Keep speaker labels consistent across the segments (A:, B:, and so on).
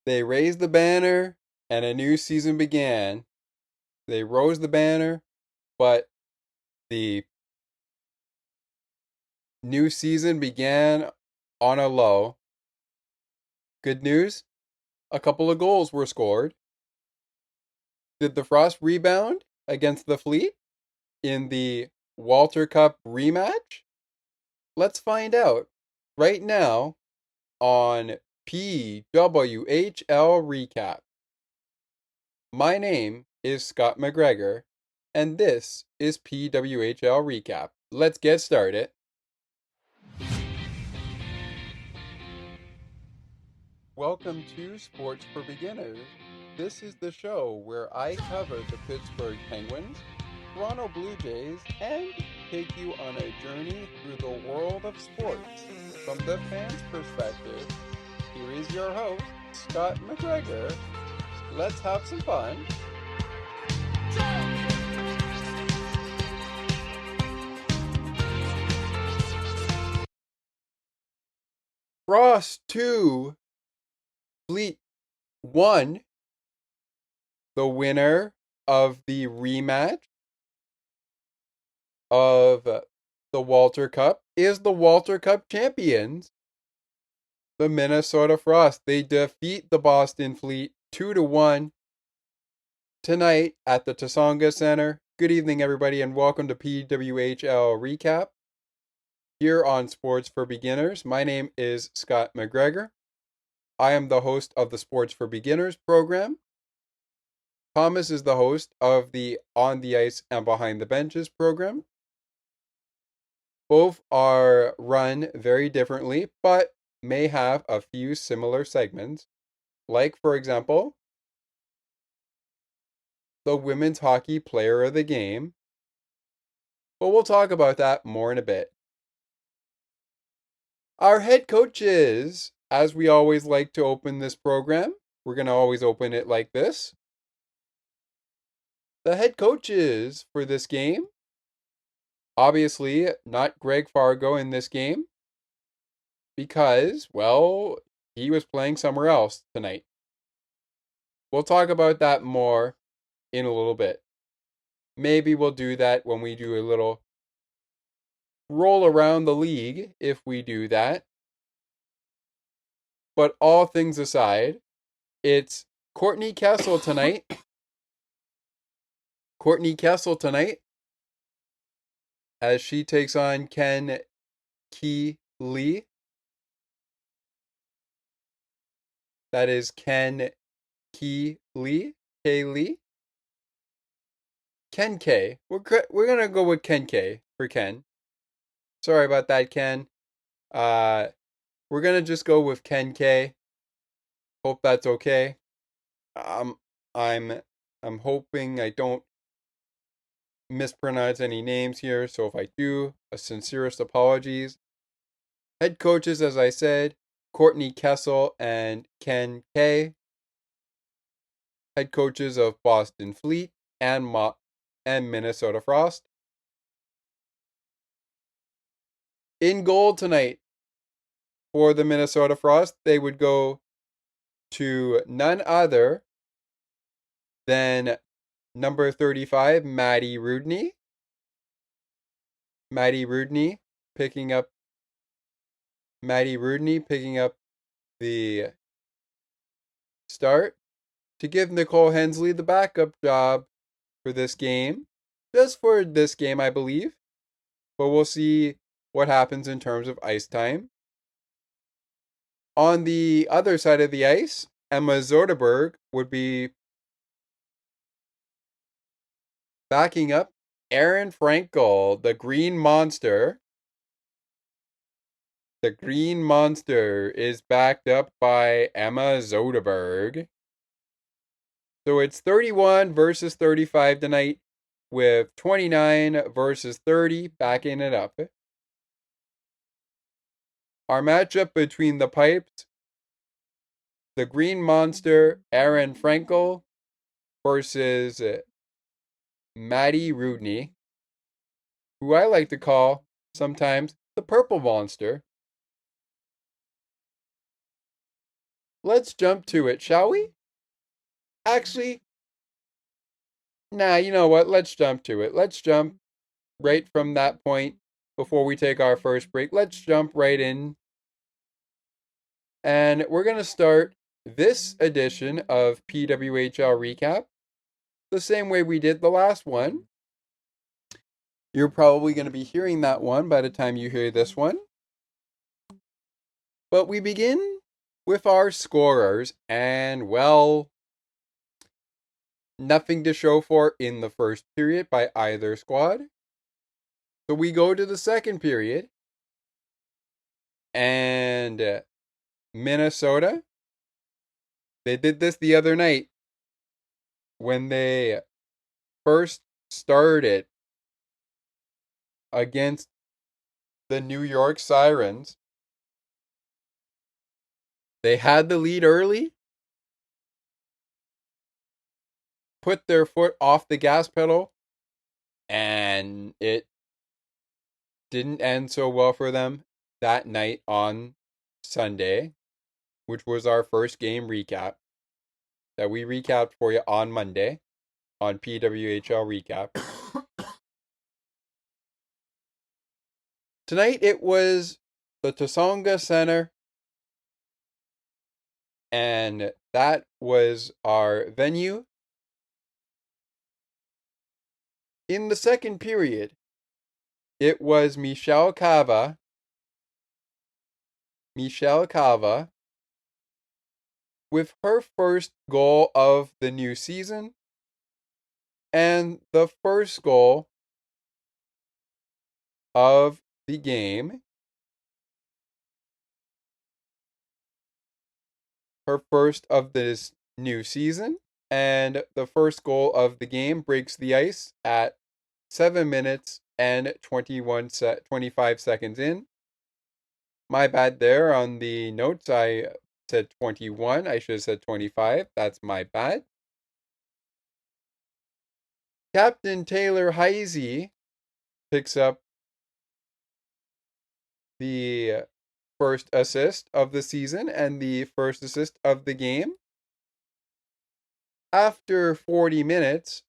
A: They raised the banner and a new season began. They rose the banner, but the new season began on a low. Good news, a couple of goals were scored. Did the Frost rebound against the Fleet in the Walter Cup rematch? Let's find out right now on PWHL Recap. My name is Scott McGregor, and this is PWHL Recap. Let's get started. Welcome to Sports for Beginners. This is the show where I cover the Pittsburgh Penguins, Toronto Blue Jays, and take you on a journey through the world of sports. From the fans' perspective, here is your host, Scott McGregor. Let's have some fun. Frost 2, Fleet 1, the winner of the rematch of the Walter Cup is the Walter Cup champions, the Minnesota Frost. They defeat the Boston Fleet 2-1 tonight at the Tsonga Centre. Good evening, everybody, and welcome to PWHL Recap here on Sports for Beginners. My name is Scott McGregor. I am the host of the Sports for Beginners program. Thomas is the host of the On the Ice and Behind the Benches program. Both are run very differently, but may have a few similar segments, like, for example, the Women's Hockey Player of the Game. But we'll talk about that more in a bit. Our head coaches, as we always like to open this program, we're going to always open it like this. The head coaches for this game, obviously not Greg Fargo in this game, because, well, he was playing somewhere else tonight. We'll talk about that more in a little bit. Maybe we'll do that when we do a little roll around the league, if we do that. But all things aside, it's Courtney Kessel tonight. Courtney Kessel tonight as she takes on Ken Key Lee. That is Ken Key Lee. K Lee. Ken K. We're going to go with Ken K for Ken. Sorry about that, Ken. We're going to just go with Ken K. Hope that's okay. I'm hoping I don't mispronounce any names here, so if I do, a sincerest apologies. Head coaches, as I said, Courtney Kessel and Ken K. Head coaches of Boston Fleet and Minnesota Frost. In goal tonight for the Minnesota Frost, they would go to none other than number 35, Maddie Rudney. Maddie Rudney picking up the start to give Nicole Hensley the backup job for this game. Just for this game, I believe. But we'll see what happens in terms of ice time. On the other side of the ice, Emma Zoderberg would be backing up Aerin Frankel, the Green Monster. The Green Monster is backed up by Emma Zoderberg. So it's 31 versus 35 tonight, with 29 versus 30 backing it up. Our matchup between the Pipes, the Green Monster, Aerin Frankel, versus Maddie Rudney, who I like to call sometimes the Purple Monster. let's jump to it, shall we? Actually, nah, you know what? Let's jump to it. Let's jump right from that point before we take our first break. Let's jump right in. And we're going to start this edition of PWHL Recap the same way we did the last one. You're probably going to be hearing that one by the time you hear this one. But we begin with our scorers, and well, nothing to show for in the first period by either squad. So we go to the second period, and Minnesota, they did this the other night when they first started against the New York Sirens. They had the lead early, put their foot off the gas pedal, and it didn't end so well for them that night on Sunday, which was our first game recap that we recapped for you on Monday on PWHL Recap. Tonight it was the Tsonga Centre, and that was our venue. In the second period, it was Michelle Cava, with her first goal of the new season and the first goal of the game. Her first of this new season, and the first goal of the game breaks the ice at 7 minutes and 25 seconds in. My bad there on the notes. I said 21. I should have said 25. That's my bad. Captain Taylor Heisey picks up the first assist of the season and the first assist of the game. After 40 minutes,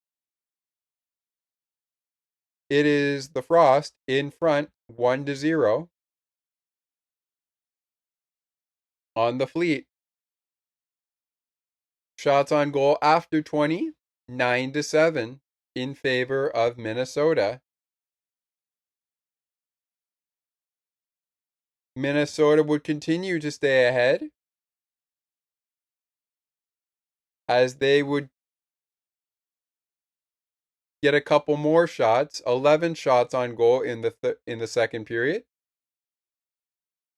A: it is the Frost in front 1-0 on the Fleet. Shots on goal after 20, 9-7 in favor of Minnesota. Minnesota would continue to stay ahead as they would get a couple more shots, 11 shots on goal in the second period.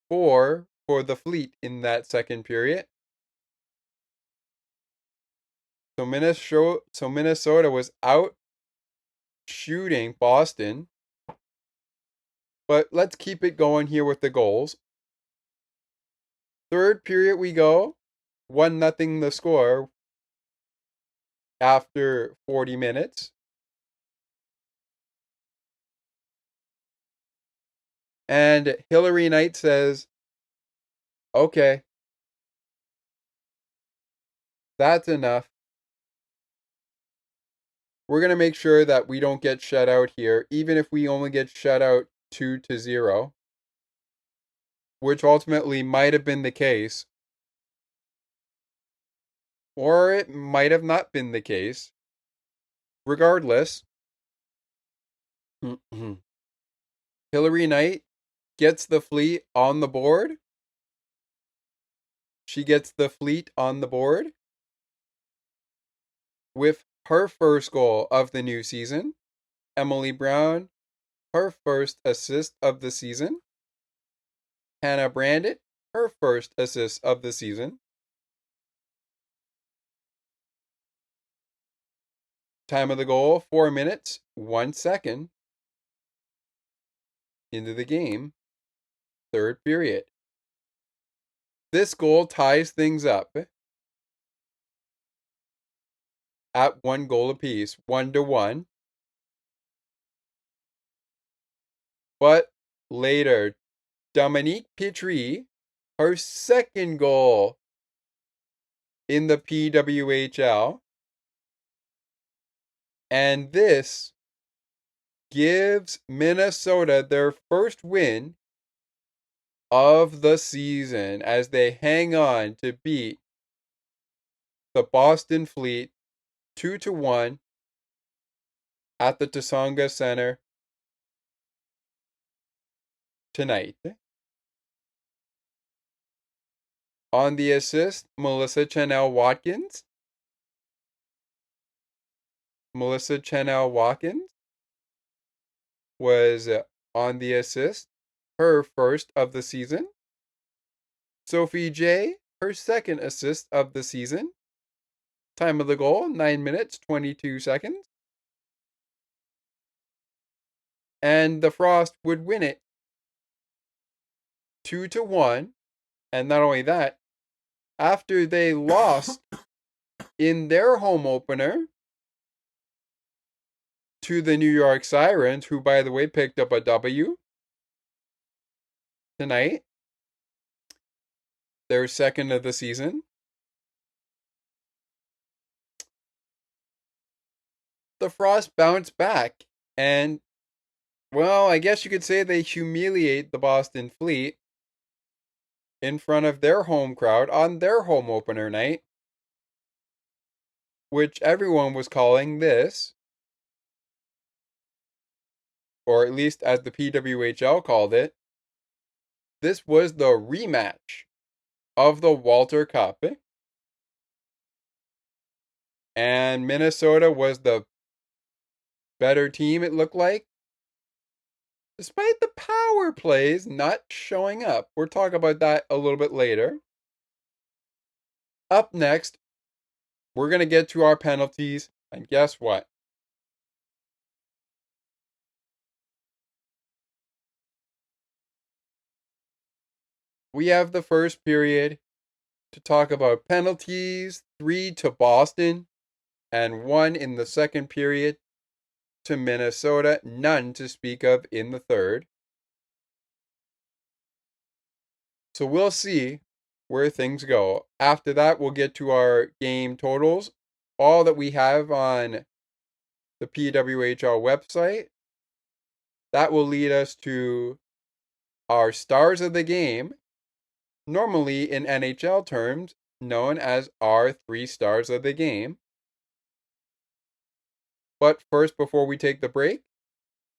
A: 4 for the Fleet in that second period. So Minnesota was out shooting Boston. But let's keep it going here with the goals. Third period we go. 1-0 the score after 40 minutes. And Hillary Knight says, okay, that's enough. We're going to make sure that we don't get shut out here, even if we only get shut out 2-0, which ultimately might have been the case. Or it might have not been the case. Regardless, Hillary Knight gets the Fleet on the board. She gets the Fleet on the board with her first goal of the new season. Emily Brown, her first assist of the season. Hannah Brandon, her first assist of the season. Time of the goal, 4 minutes, 1 second into the game, third period. This goal ties things up at 1 goal apiece, 1-1. But later, Dominique Petrie, her second goal in the PWHL. And this gives Minnesota their first win of the season as they hang on to beat the Boston Fleet 2-1 at the Tsonga Centre tonight. On the assist, Melissa Chanel-Watkins. Melissa Chanel-Watkins was on the assist, her first of the season. Sophie J, her second assist of the season. Time of the goal, 9 minutes, 22 seconds. And the Frost would win it 2-1. And not only that, after they lost in their home opener to the New York Sirens, who, by the way, picked up a W tonight, their second of the season, the Frost bounced back and, well, I guess you could say they humiliate the Boston Fleet in front of their home crowd on their home opener night, which everyone was calling this, or at least as the PWHL called it, this was the rematch of the Walter Cup. And Minnesota was the better team, it looked like, despite the power plays not showing up. We'll talk about that a little bit later. Up next, we're going to get to our penalties, and guess what? We have the first period to talk about penalties, 3 to Boston, and 1 in the second period to Minnesota, none to speak of in the third. So we'll see where things go. After that, we'll get to our game totals, all that we have on the PWHL website. That will lead us to our stars of the game, normally in NHL terms, known as our 3 stars of the game. But first, before we take the break,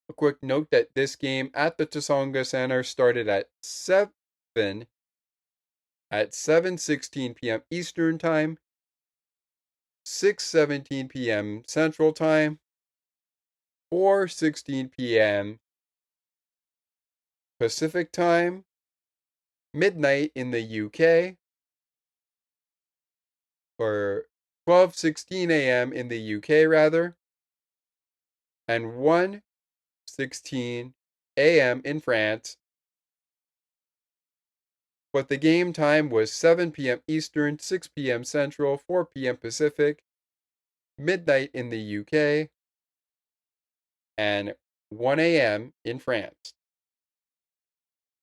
A: a quick note that this game at the Tsonga Centre started at 7:16 p.m. Eastern Time, 6:17 p.m. Central Time, 4:16 p.m. Pacific Time, midnight in the UK, or 12:16 a.m. in the UK rather, and 1:16 a.m. in France. But the game time was 7 p.m. Eastern, 6 p.m. Central, 4 p.m. Pacific, midnight in the UK, and 1 a.m. in France.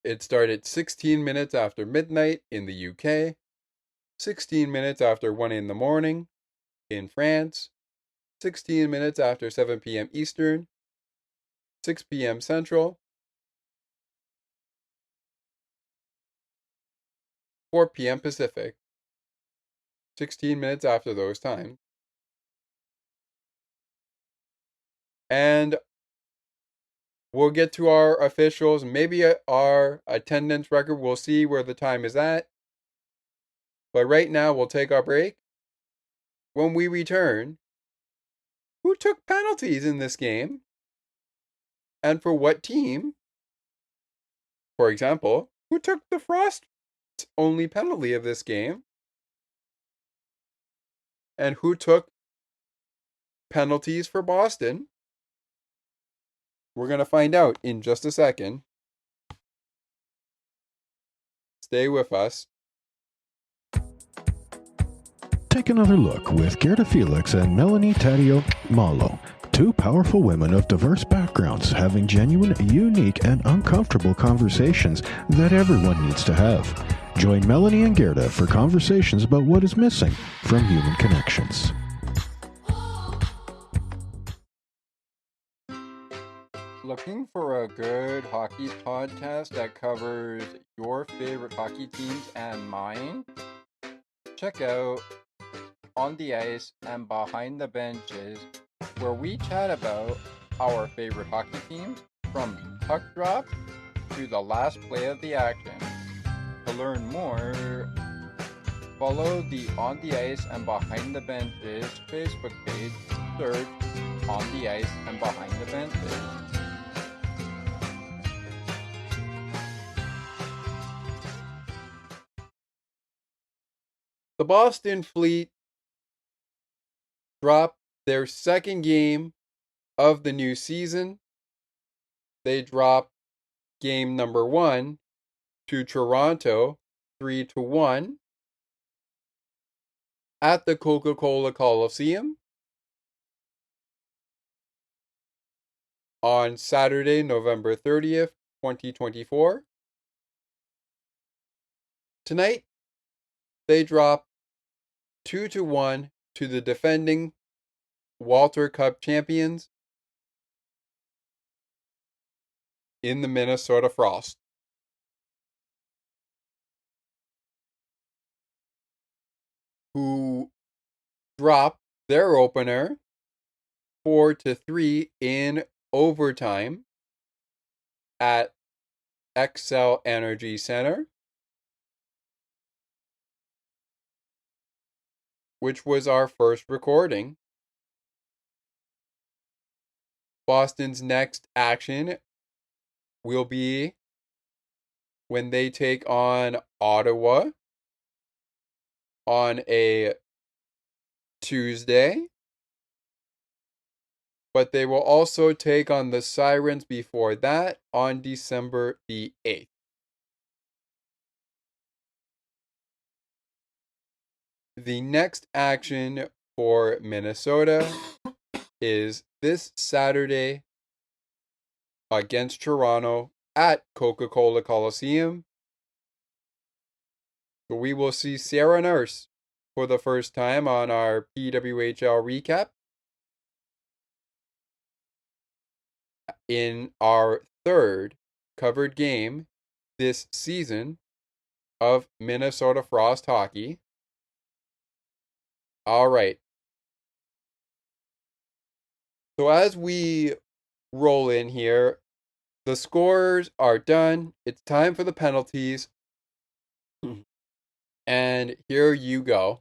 A: It started 16 minutes after midnight in the UK, 16 minutes after 1 in the morning in France, 16 minutes after 7 p.m. Eastern, 6 p.m. Central, 4 p.m. Pacific, 16 minutes after those times. And we'll get to our officials, maybe our attendance record. We'll see where the time is at. But right now, we'll take our break. When we return, who took penalties in this game? And for what team? For example, who took the Frost only penalty of this game? And who took penalties for Boston? We're going to find out in just a second. Stay with us.
B: Take another look with Gerda Felix and Melanie Taddeo Malo, two powerful women of diverse backgrounds having genuine, unique, and uncomfortable conversations that everyone needs to have. Join Melanie and Gerda for conversations about what is missing from human connections.
A: Looking for a good hockey podcast that covers your favorite hockey teams and mine? Check out On the Ice and Behind the Benches, where we chat about our favorite hockey teams from puck drop to the last play of the action. To learn more, follow the On the Ice and Behind the Benches Facebook page. Search On the Ice and Behind the Benches. The Boston Fleet dropped their second game of the new season. They dropped game number 1 to Toronto 3-1 at the Coca-Cola Coliseum on Saturday, November 30th, 2024. Tonight, they dropped 2-1 to the defending Walter Cup champions in the Minnesota Frost, who dropped their opener 4-3 in overtime at Xcel Energy Center, which was our first recording. Boston's next action will be when they take on Ottawa on a Tuesday, but they will also take on the Sirens before that on December the 8th. The next action for Minnesota is this Saturday against Toronto at Coca-Cola Coliseum. So we will see Sarah Nurse for the first time on our PWHL recap in our third covered game this season of Minnesota Frost hockey. All right. So as we roll in here, the scores are done. It's time for the penalties. And here you go.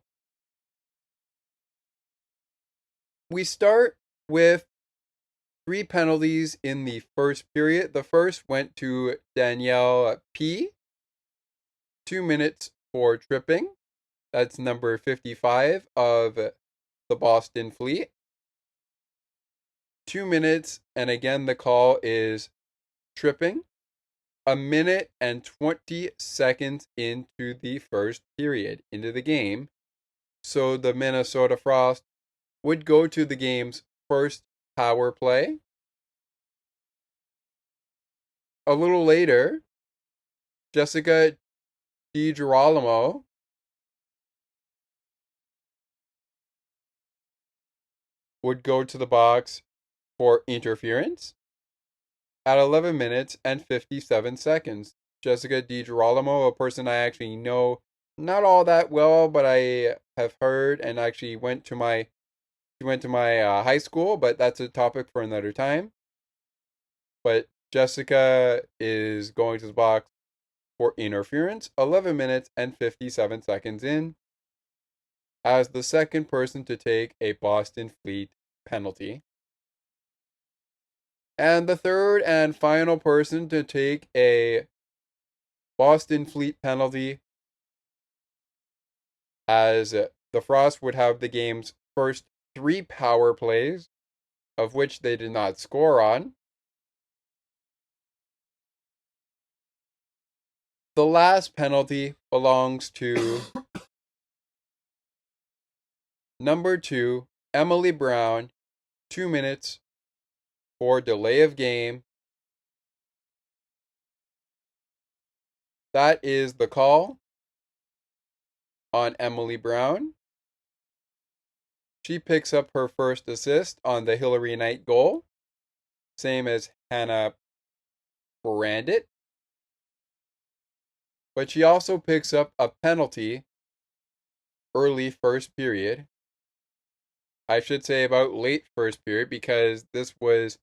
A: We start with 3 penalties in the first period. The first went to Danielle P. 2 minutes for tripping. That's number 55 of the Boston Fleet. 2 minutes, and again the call is tripping. 1 minute and 20 seconds into the first period, into the game. So the Minnesota Frost would go to the game's first power play. A little later, Jessica DiGirolamo would go to the box for interference at 11 minutes and 57 seconds. Jessica DiGirolamo, a person I actually know not all that well, but I have heard and actually went to my high school, but that's a topic for another time. But Jessica is going to the box for interference 11 minutes and 57 seconds in as the second person to take a Boston Fleet penalty. And the third and final person to take a Boston Fleet penalty, as the Frost would have the game's first 3 power plays, of which they did not score on. The last penalty belongs to number 2, Emily Brown, 2 minutes for delay of game. That is the call. on Emily Brown. She picks up her first assist on the Hillary Knight goal, same as Hannah Brandit. But she also picks up a penalty early first period. I should say about late first period because this was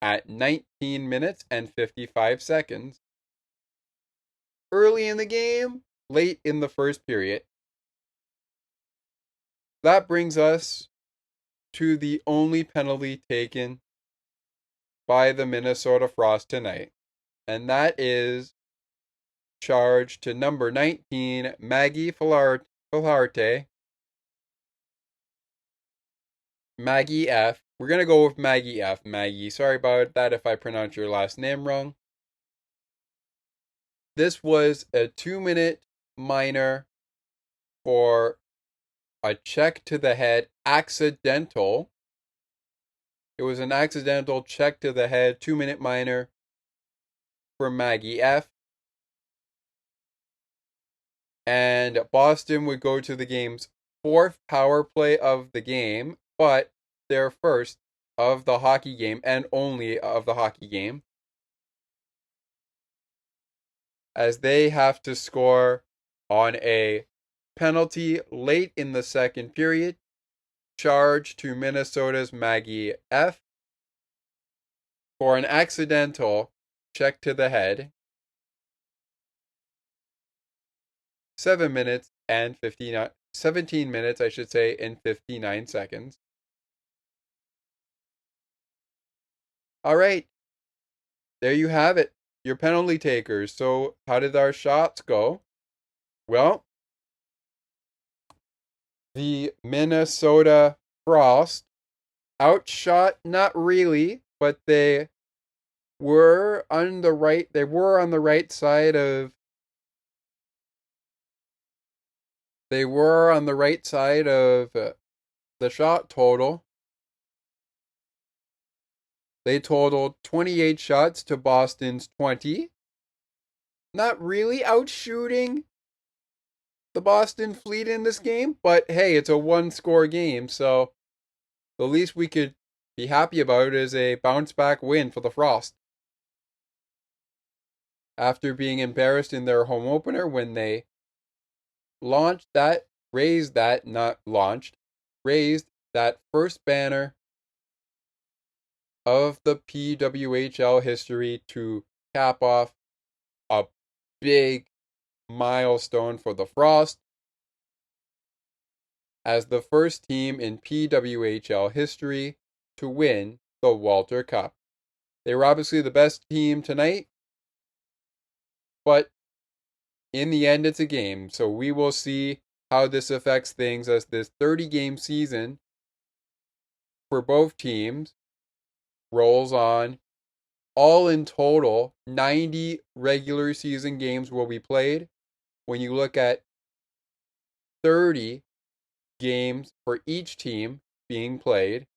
A: at 19 minutes and 55 seconds. Early in the game, late in the first period. That brings us to the only penalty taken by the Minnesota Frost tonight, and that is charge to number 19, Maggie Filarte. Maggie F. We're going to go with Maggie F. Maggie, sorry about that if I pronounce your last name wrong. This was a 2-minute minor for a check to the head, accidental. It was an accidental check to the head, 2-minute minor for Maggie F. And Boston would go to the game's fourth power play of the game, but their first of the hockey game and only of the hockey game, as they have to score on a penalty late in the second period, charge to Minnesota's Maggie F. for an accidental check to the head. 17 minutes, and 59 seconds. All right. There you have it. Your penalty takers. So, how did our shots go? Well, the Minnesota Frost outshot, not really, but they were on the right side of the shot total. They totaled 28 shots to Boston's 20. Not really outshooting the Boston Fleet in this game, but hey, it's a one-score game, so the least we could be happy about is a bounce-back win for the Frost. After being embarrassed in their home opener when they raised that first banner of the PWHL history to cap off a big milestone for the Frost as the first team in PWHL history to win the Walter Cup. They were obviously the best team tonight, but in the end, it's a game, so we will see how this affects things as this 30-game season for both teams rolls on. All in total, 90 regular season games will be played. When you look at 30 games for each team being played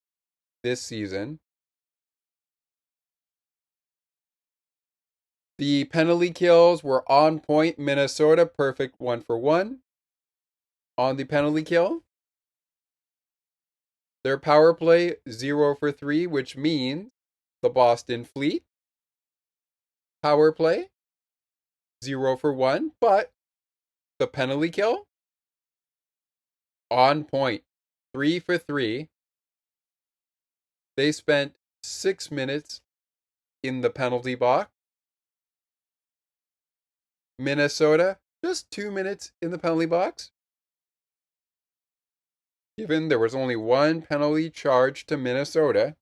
A: this season. The penalty kills were on point. Minnesota, perfect 1-for-1 on the penalty kill. Their power play, 0-for-3, which means the Boston Fleet power play, 0-for-1, but the penalty kill, on point, 3-for-3. They spent 6 minutes in the penalty box. Minnesota, just 2 minutes in the penalty box. Given there was only one penalty charged to Minnesota.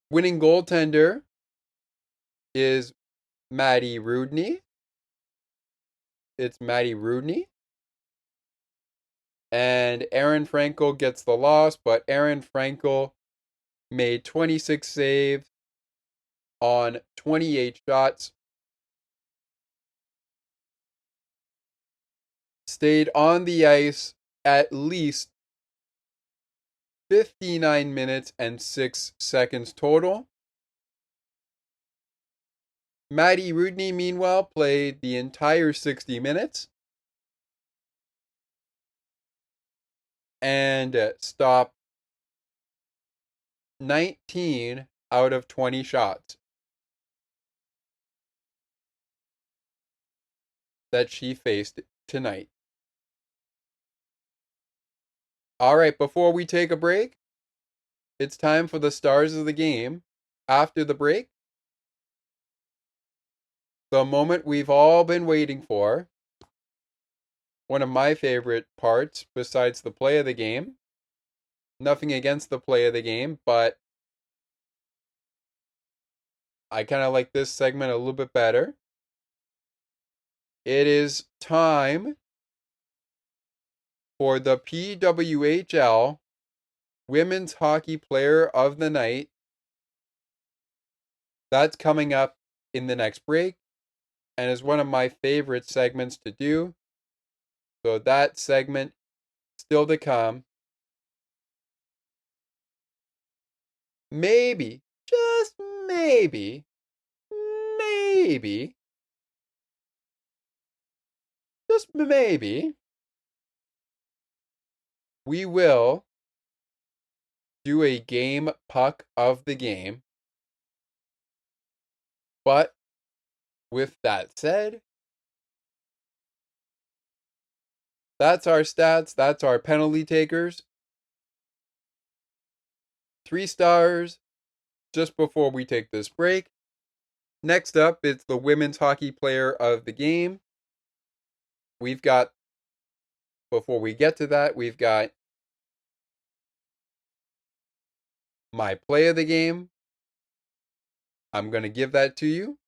A: Winning goaltender is Maddie Rudney. It's Maddie Rudney. And Aerin Frankel gets the loss, but Aerin Frankel made 26 saves on 28 shots. Stayed on the ice at least 59 minutes and 6 seconds total. Maddie Rudney, meanwhile, played the entire 60 minutes and stopped 19 out of 20 shots that she faced tonight. All right, before we take a break, it's time for the stars of the game. After the break, the moment we've all been waiting for. One of my favorite parts, besides the play of the game. Nothing against the play of the game, but I kind of like this segment a little bit better. It is time for the PWHL Women's Hockey Player of the Night. That's coming up in the next break and is one of my favorite segments to do. So that segment still to come. Maybe, just maybe, just maybe, we will do a game puck of the game. But with that said, that's our stats. That's our penalty takers. 3 stars just before we take this break. Next up, it's the Women's Hockey Player of the Game. We've got, before we get to that, we've got my play of the game. I'm going to give that to you.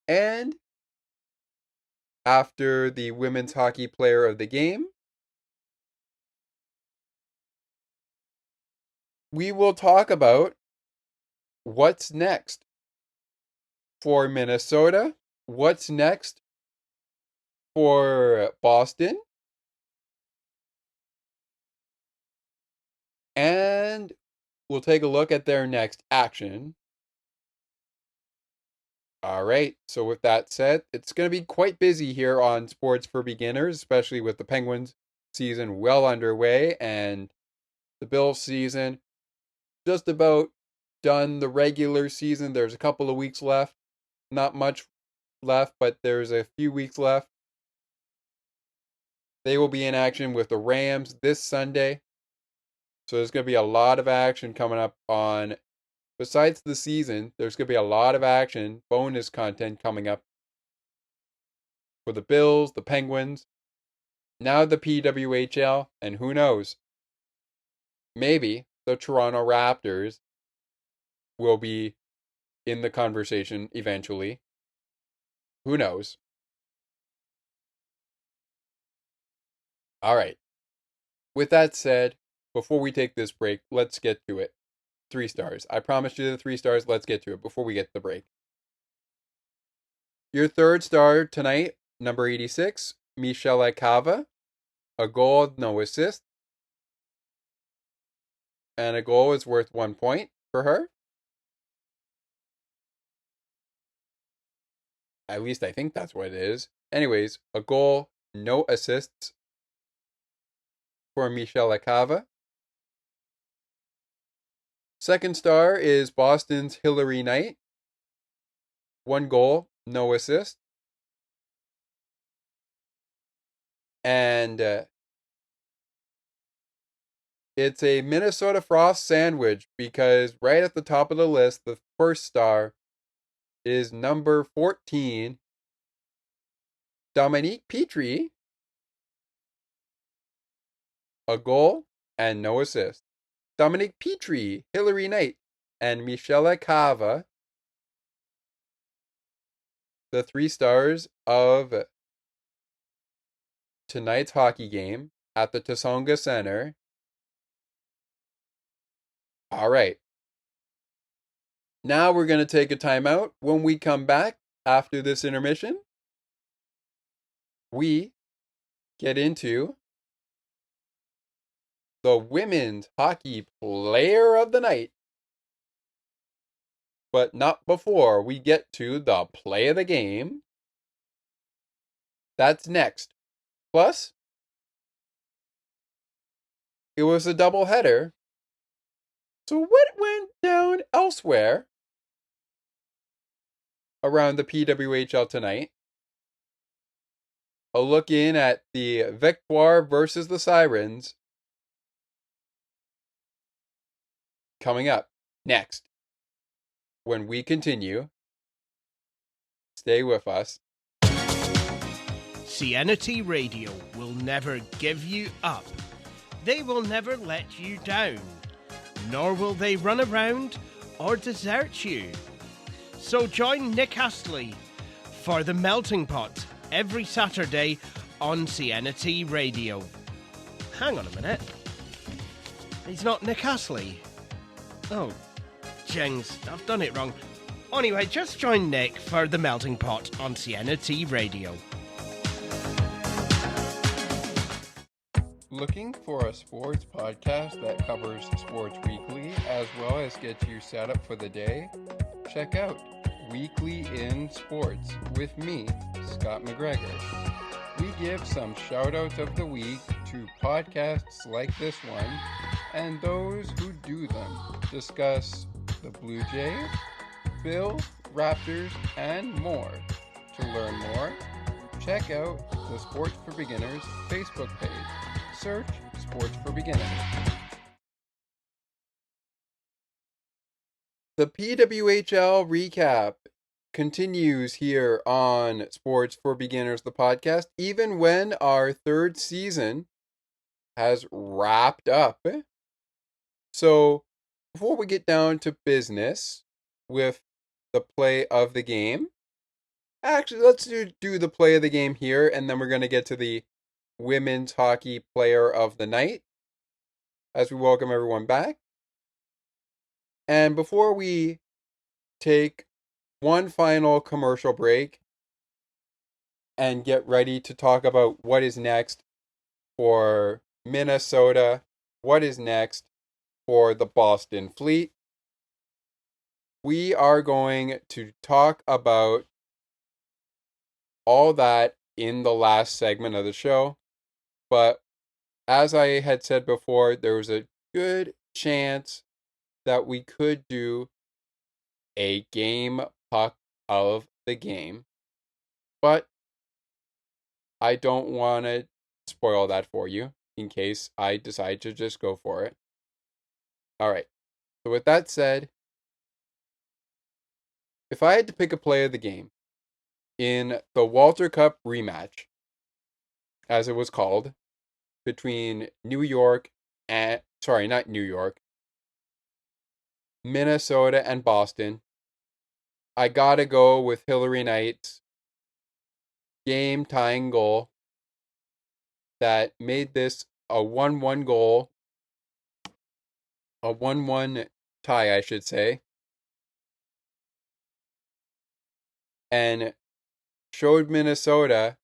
A: And after the Women's Hockey Player of the Game, we will talk about what's next for Minnesota, what's next for Boston, and we'll take a look at their next action. All right, so with that said, it's going to be quite busy here on Sports for Beginners, especially with the Penguins season well underway and the Bills season just about done. The regular season, there's a couple of weeks left. Not much left, but there's a few weeks left. They will be in action with the Rams this Sunday. So there's going to be a lot of action coming up on, besides the season, there's going to be a lot of action, bonus content coming up for the Bills, the Penguins, now the PWHL, and who knows, maybe the Toronto Raptors will be in the conversation eventually. Who knows? All right. With that said, before we take this break, let's get to it. 3 stars. I promised you the 3 stars. Let's get to it before we get to the break. Your third star tonight, number 86, Michelle Cava. A goal, no assist. And a goal is worth 1 point for her. At least I think that's what it is. Anyways, a goal, no assists for Michelle Cava. Second star is Boston's Hillary Knight. 1 goal, no assist. And it's a Minnesota Frost sandwich because right at the top of the list, the first star is number 14, Dominique Petrie. A goal and no assist. Dominique Petrie, Hillary Knight, and Michelle Cava, the 3 stars of tonight's hockey game at the Tsonga Centre. All right. Now we're going to take a timeout. When we come back after this intermission, we get into the Women's Hockey Player of the Night. but not before we get to the play of the game. That's next. Plus, it was a doubleheader. So what went down elsewhere around the PWHL tonight? A look in at the Victoire versus the Sirens. Coming up next. When we continue, stay with us.
C: CNT Radio will never give you up. They will never let you down. Nor will they run around or desert you. So join Nick Astley for The Melting Pot every Saturday on CNT Radio. Hang on a minute. He's not Nick Astley. Oh, jings, I've done it wrong. Anyway, just join Nick for The Melting Pot on CNT Radio.
A: Looking for a sports podcast that covers sports weekly as well as gets you set up for the day? Check out Weekly in Sports with me, Scott McGregor. We give some shout-outs of the week to podcasts like this one and those who do them. Discuss the Blue Jays, Bills, Raptors, and more. To learn more, check out the Sports for Beginners Facebook page. Search Sports for Beginners. The PWHL recap continues here on Sports for Beginners, the podcast, even when our third season has wrapped up. So, before we get down to business with the play of the game, actually, let's do the play of the game here, and then we're going to get to the Women's Hockey Player of the Night as we welcome everyone back. And before we take one final commercial break and get ready to talk about what is next for Minnesota, what is next for the Boston Fleet, we are going to talk about all that in the last segment of the show. But as I had said before, there was a good chance that we could do a game puck of the game. But I don't want to spoil that for you in case I decide to just go for it. Alright, so with that said, if I had to pick a play of the game in the Walter Cup rematch, as it was called, between Minnesota and Boston, I gotta go with Hilary Knight's game-tying goal that made this a 1-1 goal, a 1-1 tie, I should say, and showed Minnesota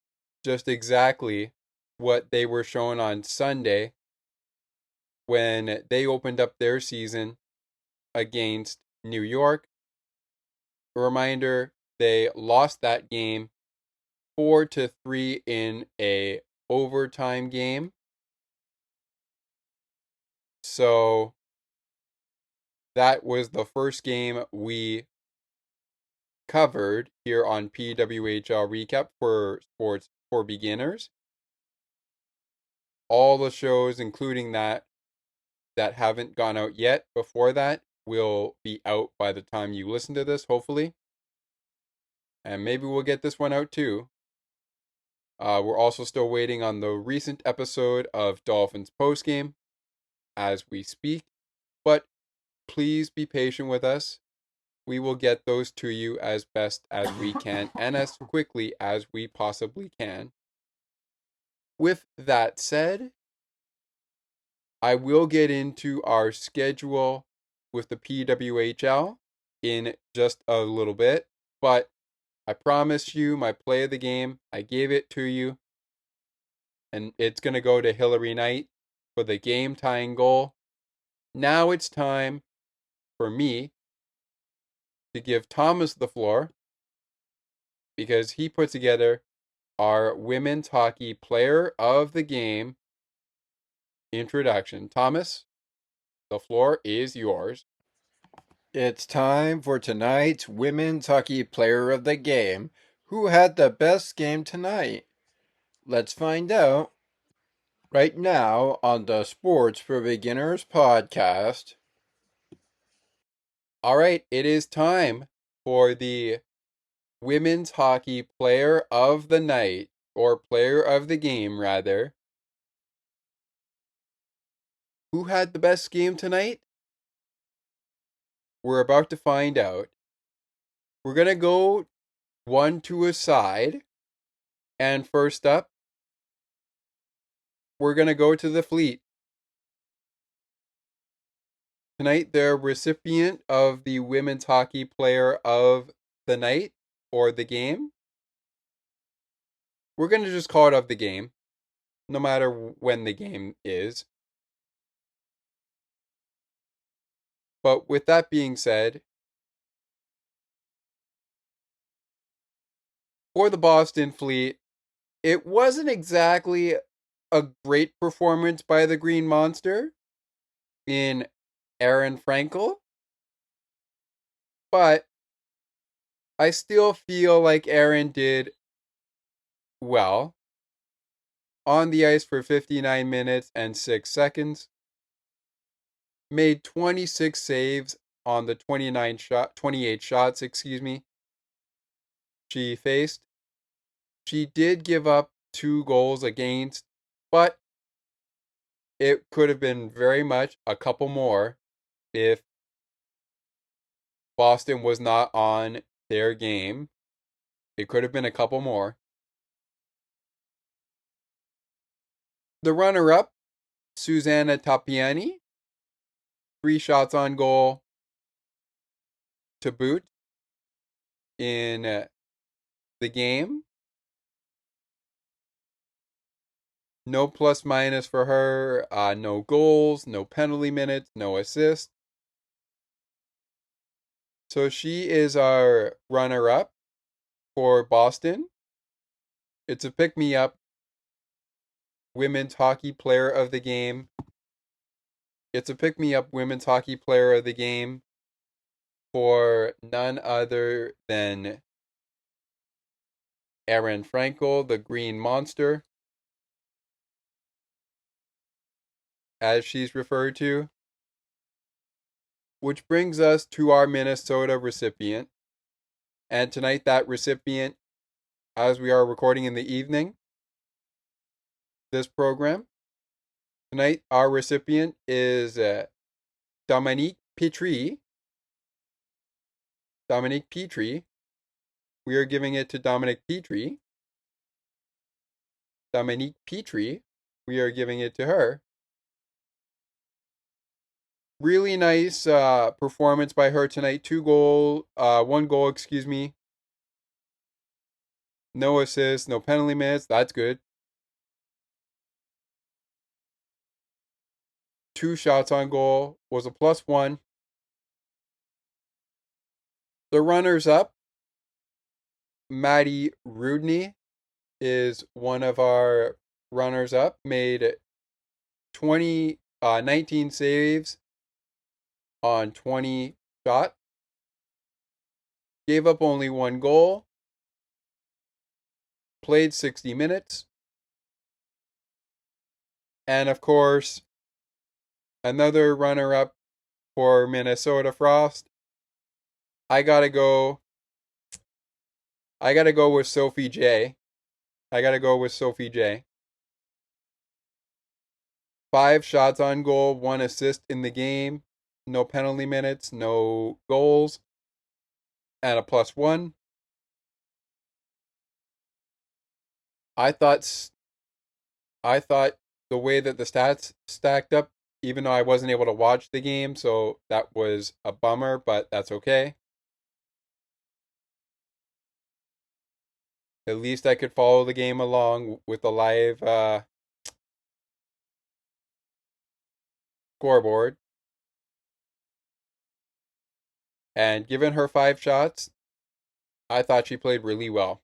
A: just exactly what they were shown on Sunday when they opened up their season against New York. A reminder, they lost that game 4-3 in a overtime game. So that was the first game we covered here on PWHL Recap for Sports for Beginners. All the shows, including that haven't gone out yet before that, will be out by the time you listen to this, hopefully. And maybe we'll get this one out too. We're also still waiting on the recent episode of Dolphins Postgame as we speak. But please be patient with us. We will get those to you as best as we can and as quickly as we possibly can. With that said, I will get into our schedule with the PWHL in just a little bit, but I promise you my play of the game, I gave it to you, and it's going to go to Hilary Knight for the game-tying goal. Now it's time for me to give Thomas the floor because he put together our Women's Hockey Player of the Game introduction. Thomas, the floor is yours.
D: It's time for tonight's Women's Hockey Player of the Game. Who had the best game tonight? Let's find out right now on the Sports for Beginners podcast.
A: All right, it is time for the Women's Hockey Player of the Night, or Player of the Game, rather. Who had the best game tonight? We're about to find out. We're going to go one to a side. And first up, we're going to go to the Fleet. Tonight, the recipient of the Women's Hockey Player of the Night, or the game. We're going to just call it of the game, no matter when the game is. But with that being said, for the Boston Fleet, it wasn't exactly a great performance by the Green Monster in Aerin Frankel, but I still feel like Aerin did well on the ice for 59 minutes and 6 seconds, made 26 saves on the 28 shots, she faced. She did give up 2 goals against, but it could have been very much a couple more if Boston was not on their game. It could have been a couple more. The runner-up, Susanna Tapiani, 3 shots on goal to boot in the game. No plus minus for her, no goals, no penalty minutes, no assists. So she is our runner-up for Boston. It's a pick-me-up Women's Hockey Player of the Game. It's a pick-me-up Women's Hockey Player of the Game for none other than Aerin Frankel, the Green Monster, as she's referred to. Which brings us to our Minnesota recipient. And tonight that recipient, as we are recording in the evening, this program, tonight our recipient is Dominique Petrie. Dominique Petrie. We are giving it to Dominique Petrie. Dominique Petrie. We are giving it to her. Really nice performance by her tonight. 1 goal, No assists, no penalty minutes. That's good. 2 shots on goal, was a +1. The runners up, Maddie Rudney is one of our runners up. Made 19 saves on 20 shots. Gave up only 1 goal. Played 60 minutes. And of course, another runner-up for Minnesota Frost. I gotta go with Sophie J. 5 shots on goal, 1 assist in the game. No penalty minutes, no goals, and a +1. I thought the way that the stats stacked up, even though I wasn't able to watch the game, so that was a bummer, but that's okay. At least I could follow the game along with the live scoreboard. And given her 5 shots, I thought she played really well.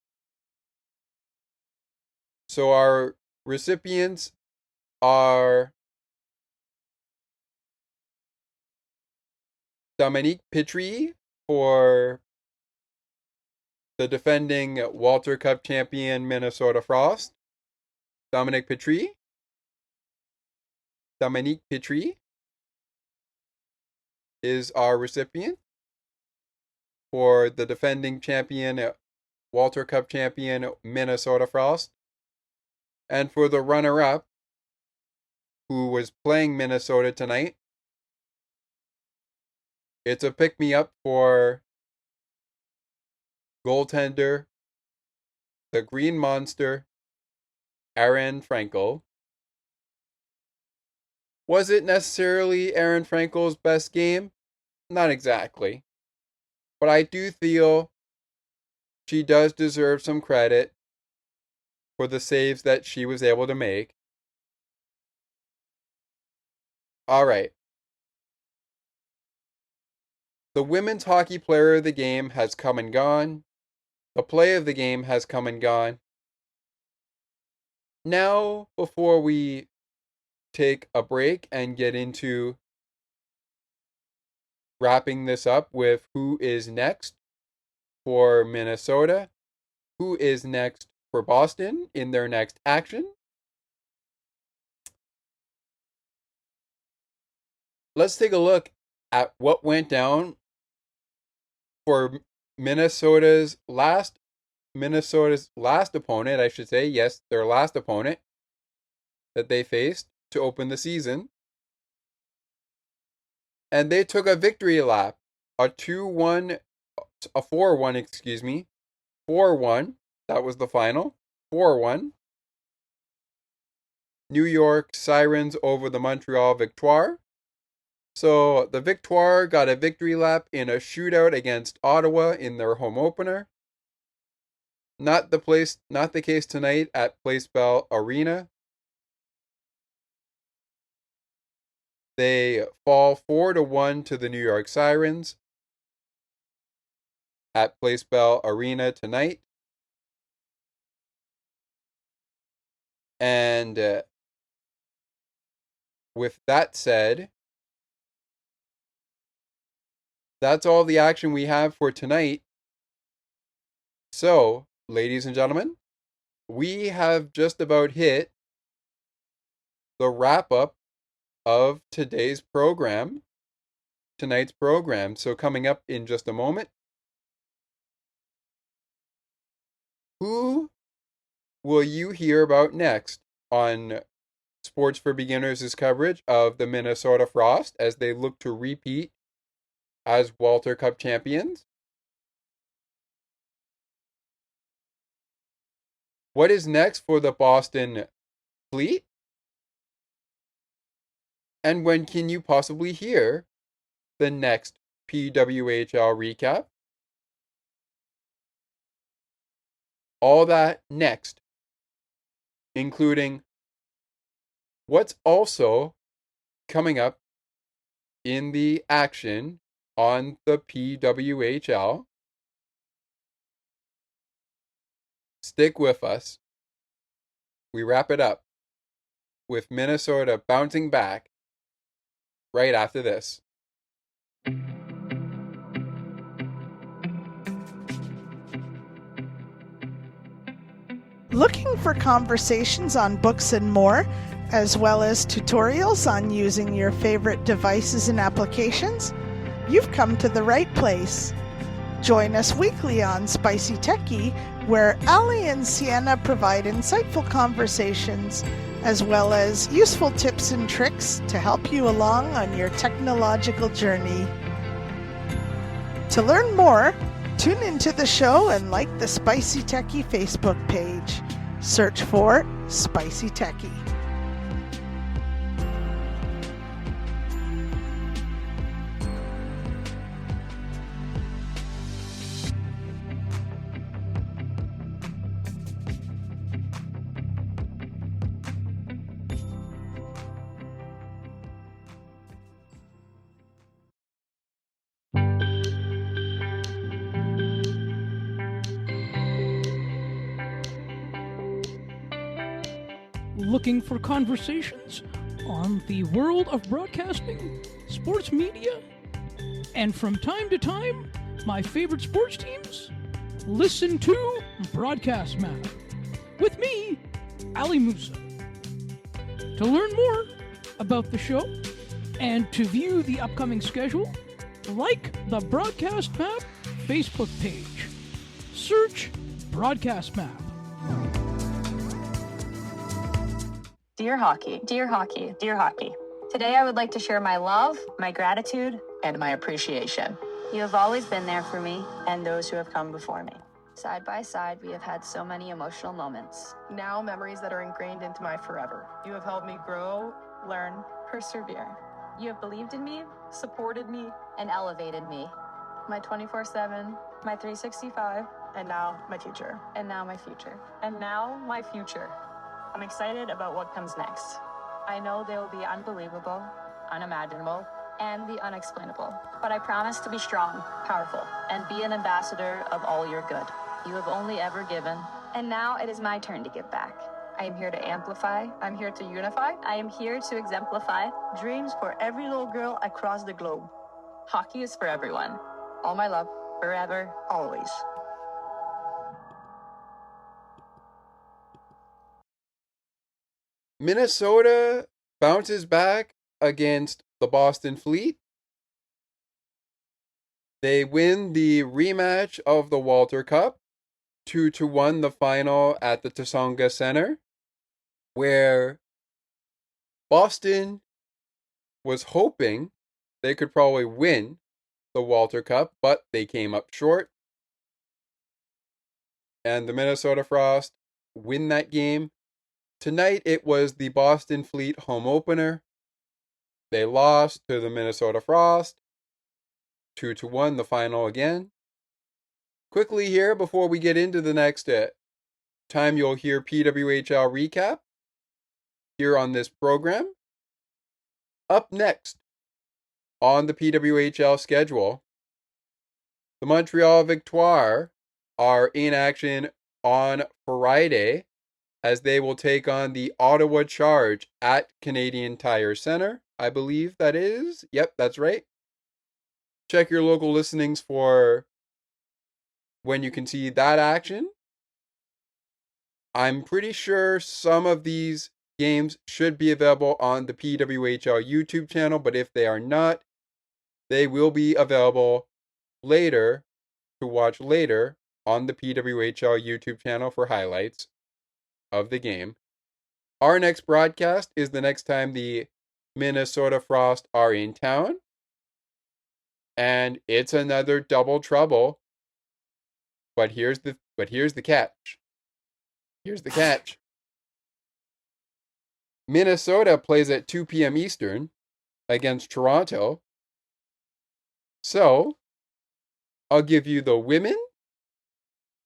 A: So our recipients are Dominique Pitry for the defending Walter Cup champion Minnesota Frost. Dominique Pitry is our recipient. For the defending champion, Walter Cup champion Minnesota Frost. And for the runner-up, who was playing Minnesota tonight, it's a pick-me-up for goaltender, the Green Monster, Aerin Frankel. Was it necessarily Aerin Frankel's best game? Not exactly. But I do feel she does deserve some credit for the saves that she was able to make. All right. The women's hockey player of the game has come and gone. The play of the game has come and gone. Now, before we take a break and get into wrapping this up with who is next for Minnesota, who is next for Boston in their next action, let's take a look at what went down for Minnesota's last opponent, I should say. Yes, their last opponent that they faced to open the season. And they took a victory lap, a 4-1, 4-1, that was the final, 4-1. New York Sirens over the Montreal Victoire. So the Victoire got a victory lap in a shootout against Ottawa in their home opener. Not the case tonight at Place Bell Arena. They fall 4-1 to the New York Sirens at Place Bell Arena tonight. And with that said, that's all the action we have for tonight. So, ladies and gentlemen, we have just about hit the wrap-up of tonight's program. So coming up in just a moment, who will you hear about next on Sports for Beginners' coverage of the Minnesota Frost as they look to repeat as Walter Cup champions? What is next for the Boston Fleet? And when can you possibly hear the next PWHL recap? All that next, including what's also coming up in the action on the PWHL. Stick with us. We wrap it up with Minnesota bouncing back right after this.
E: Looking for conversations on books and more, as well as tutorials on using your favorite devices and applications? You've come to the right place. Join us weekly on Spicy Techie, where Ali and Sienna provide insightful conversations, as well as useful tips and tricks to help you along on your technological journey. To learn more, tune into the show and like the Spicy Techie Facebook page. Search for Spicy Techie.
F: Looking for conversations on the world of broadcasting, sports media, and from time to time, my favorite sports teams? Listen to Broadcast Map with me, Ali Musa. To learn more about the show and to view the upcoming schedule, like the Broadcast Map Facebook page. Search Broadcast Map.
G: Dear hockey, dear hockey, dear hockey. Today I would like to share my love, my gratitude, and my appreciation. You have always been there for me and those who have come before me. Side by side, we have had so many emotional moments.
H: Now memories that are ingrained into my forever. You have helped me grow, learn,
G: Persevere. You have believed in me,
H: supported me,
G: and elevated me. My 24/7, my 365,
H: and now my future.
G: and now my future.
H: And now my future.
G: I'm excited about what comes next. I know they will be unbelievable, unimaginable, and the unexplainable. But I promise to be strong, powerful, and be an ambassador of all your good. You have only ever given, and now it is my turn to give back. I am here to amplify.
H: I'm here to unify
G: I am here to exemplify.
H: dreams for every little girl across the globe.
G: Hockey is for everyone,
H: All my love,
G: forever.
H: always.
A: Minnesota bounces back against the Boston Fleet. They win the rematch of the Walter Cup, 2-1 the final at the Tsonga Centre, where Boston was hoping they could probably win the Walter Cup, but they came up short. And the Minnesota Frost win that game. Tonight it was the Boston Fleet home opener. They lost to the Minnesota Frost, 2-1 the final again. Quickly here, before we get into the next time you'll hear PWHL recap here on this program. Up next on the PWHL schedule, the Montreal Victoire are in action on Friday as they will take on the Ottawa Charge at Canadian Tire Centre. I believe that is. Yep, that's right. Check your local listings for when you can see that action. I'm pretty sure some of these games should be available on the PWHL YouTube channel, but if they are not, they will be available later to watch later on the PWHL YouTube channel for highlights of the game. Our next broadcast is the next time the Minnesota Frost are in town, and it's another double trouble. But here's the catch. Here's the catch. Minnesota plays at 2 p.m. Eastern against Toronto. So, I'll give you the women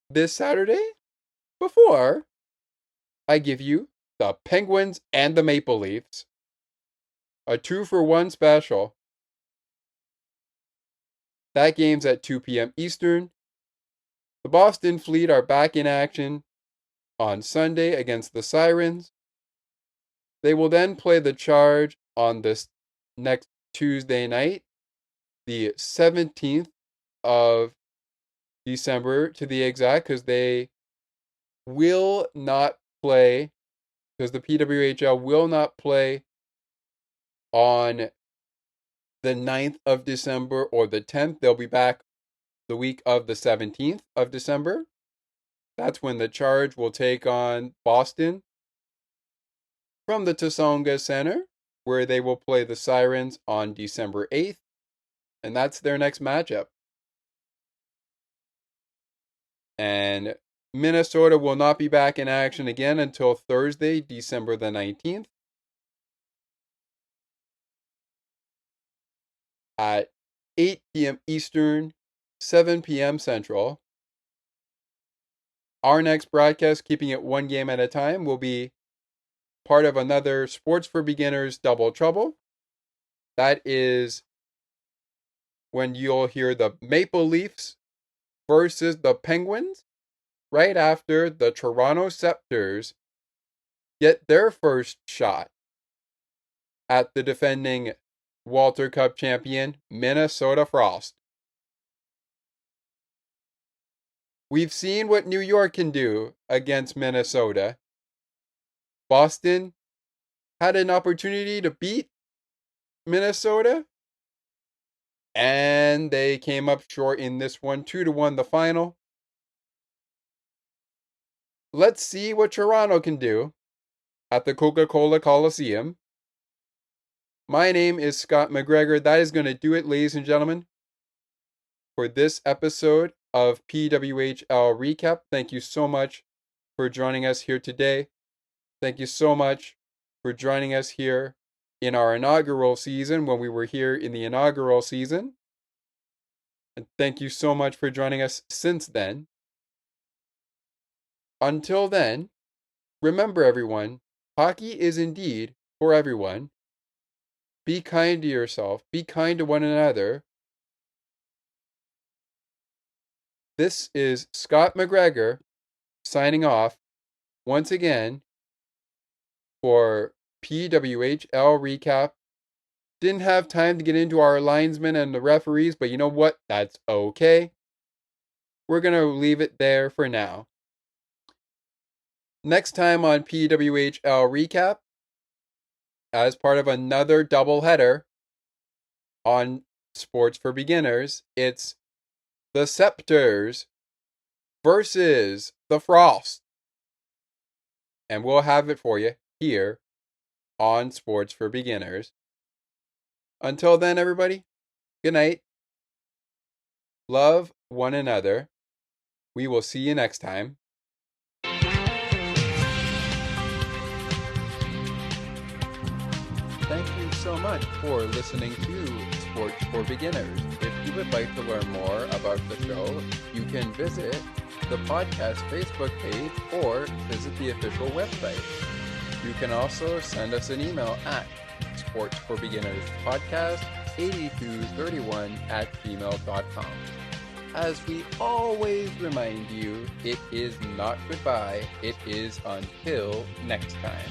A: this Saturday before I give you the Penguins and the Maple Leafs. A 2-for-1 special. That game's at 2 p.m. Eastern. The Boston Fleet are back in action on Sunday against the Sirens. They will then play the Charge on this next Tuesday night, the 17th of December to the exact, because they will not play, because the PWHL will not play on the 9th of December or the 10th. They'll be back the week of the 17th of December. That's when the Charge will take on Boston from the Tsonga Centre, where they will play the Sirens on December 8th. And that's their next matchup. And Minnesota will not be back in action again until Thursday, December the 19th. At 8 p.m. Eastern, 7 p.m. Central. Our next broadcast, keeping it one game at a time, will be part of another Sports for Beginners Double Trouble. That is when you'll hear the Maple Leafs versus the Penguins right after the Toronto Sceptres get their first shot at the defending Walter Cup champion, Minnesota Frost. We've seen what New York can do against Minnesota. Boston had an opportunity to beat Minnesota, and they came up short in this one, 2-1 the final. Let's see what Toronto can do at the Coca-Cola Coliseum. My name is Scott McGregor. That is going to do it, ladies and gentlemen, for this episode of PWHL Recap. Thank you so much for joining us here today. Thank you so much for joining us here in our inaugural season when we were here in the inaugural season. And thank you so much for joining us since then. Until then, remember everyone, hockey is indeed for everyone. Be kind to yourself. Be kind to one another. This is Scott McGregor signing off once again for PWHL Recap. Didn't have time to get into our linesmen and the referees, but you know what? That's okay. We're going to leave it there for now. Next time on PWHL Recap, as part of another doubleheader on Sports for Beginners, it's the Sceptres versus the Frost. And we'll have it for you here on Sports for Beginners. Until then, everybody, good night. Love one another. We will see you next time. Thank you so much for listening to Sports for Beginners. If you would like to learn more about the show, you can visit the podcast Facebook page or visit the official website. You can also send us an email at sportsforbeginnerspodcast8231@gmail.com. As we always remind you, it is not goodbye, it is until next time.